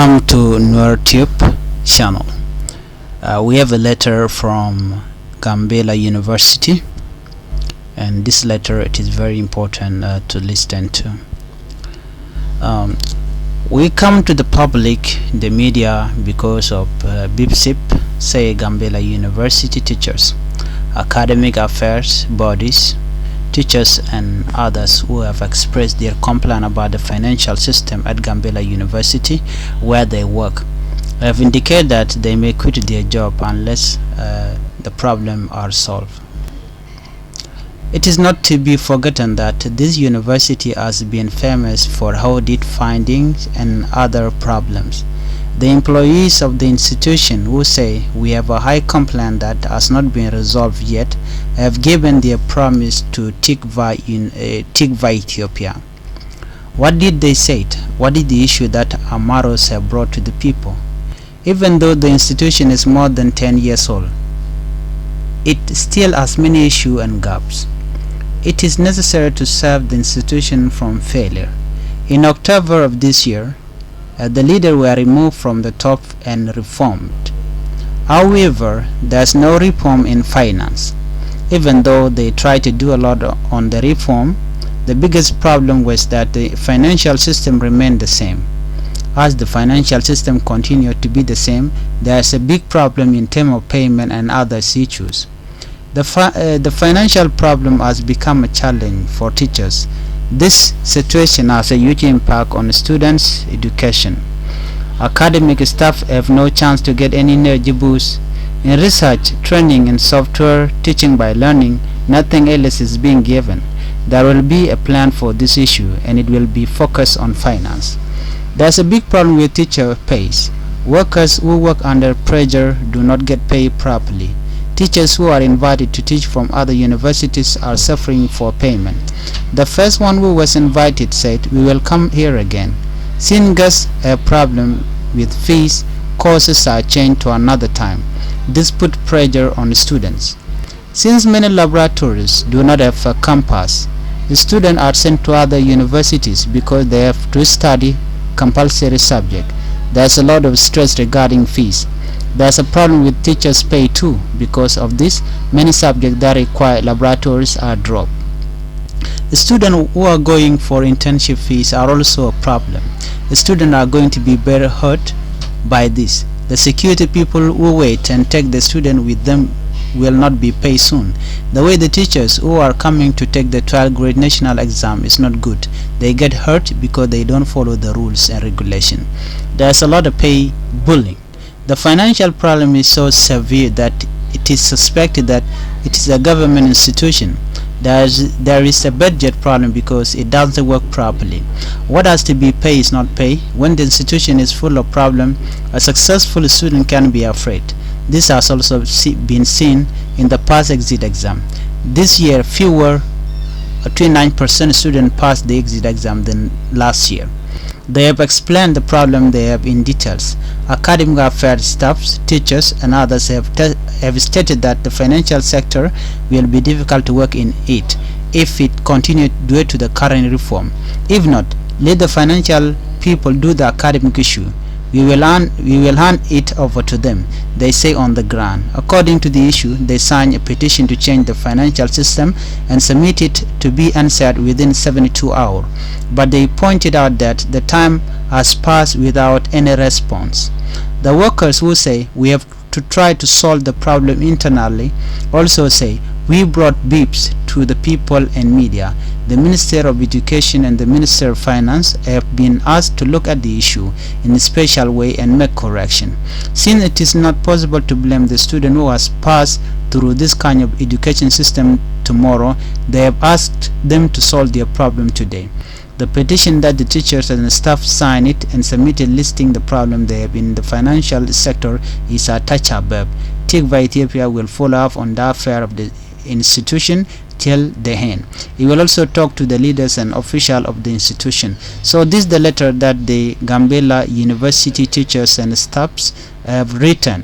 Welcome to Nuer Tube channel. We have a letter from Gambella University, and this letter, it is very important to listen to. We come to the public, the media, because of BIPSIP, say Gambella University teachers, academic affairs bodies, teachers and others who have expressed their complaint about the financial system at Gambella University where they work, have indicated that they may quit their job unless the problem are solved. It is not to be forgotten that this university has been famous for audit findings and other problems. The employees of the institution who say we have a high complaint that has not been resolved yet have given their promise to Tikva Ethiopia. What did they say? What is the issue that Amaros have brought to the people? Even though the institution is more than 10 years old, it still has many issues and gaps. It is necessary to save the institution from failure. In October of this year, the leaders were removed from the top and reformed. However, there is no reform in finance. Even though they tried to do a lot on the reform, the biggest problem was that the financial system remained the same. As the financial system continued to be the same, there is a big problem in terms of payment and other issues. The financial problem has become a challenge for teachers. This situation has a huge impact on students' education. Academic staff have no chance to get any energy boost. In research, training, and software teaching by learning, nothing else is being given. There will be a plan for this issue, and it will be focused on finance. There's a big problem with teacher pays. Workers who work under pressure do not get paid properly. Teachers who are invited to teach from other universities are suffering for payment. The first one who was invited said, "We will come here again." Seeing us a problem with fees, courses are changed to another time. This put pressure on students. Since many laboratories do not have a campus, the students are sent to other universities because they have to study compulsory subject. There's a lot of stress regarding fees. There's a problem with teachers' pay too. Because of this, many subjects that require laboratories are dropped. The students who are going for internship fees are also a problem. The students are going to be very hurt by this. The security people who wait and take the student with them will not be paid soon. The way the teachers who are coming to take the 12th grade national exam is not good. They get hurt because they don't follow the rules and regulation. There's a lot of pay bullying. The financial problem is so severe that it is suspected that it is a government institution. There is a budget problem because it doesn't work properly. What has to be paid is not paid. When the institution is full of problems, a successful student can be afraid. This has also been seen in the past exit exam. This year, fewer 29% students passed the exit exam than last year. They have explained the problem they have in details. Academic affairs staffs, teachers, and others have stated that the financial sector will be difficult to work in it if it continues due to the current reform. If not, let the financial people do the academic issue. We will hand it over to them, they say on the ground. According to the issue, they signed a petition to change the financial system and submit it to be answered within 72 hours. But they pointed out that the time has passed without any response. The workers who say we have to try to solve the problem internally also say we brought beeps to the people and media. The Minister of Education and the Minister of Finance have been asked to look at the issue in a special way and make correction. Since it is not possible to blame the student who has passed through this kind of education system tomorrow, they have asked them to solve their problem today. The petition that the teachers and the staff signed it and submitted listing the problem they have in the financial sector is attached above. Tikva Ethiopia will follow up on the affair of the institution till the end. He will also talk to the leaders and officials of the institution. So this is the letter that the Gambella University teachers and staffs have written.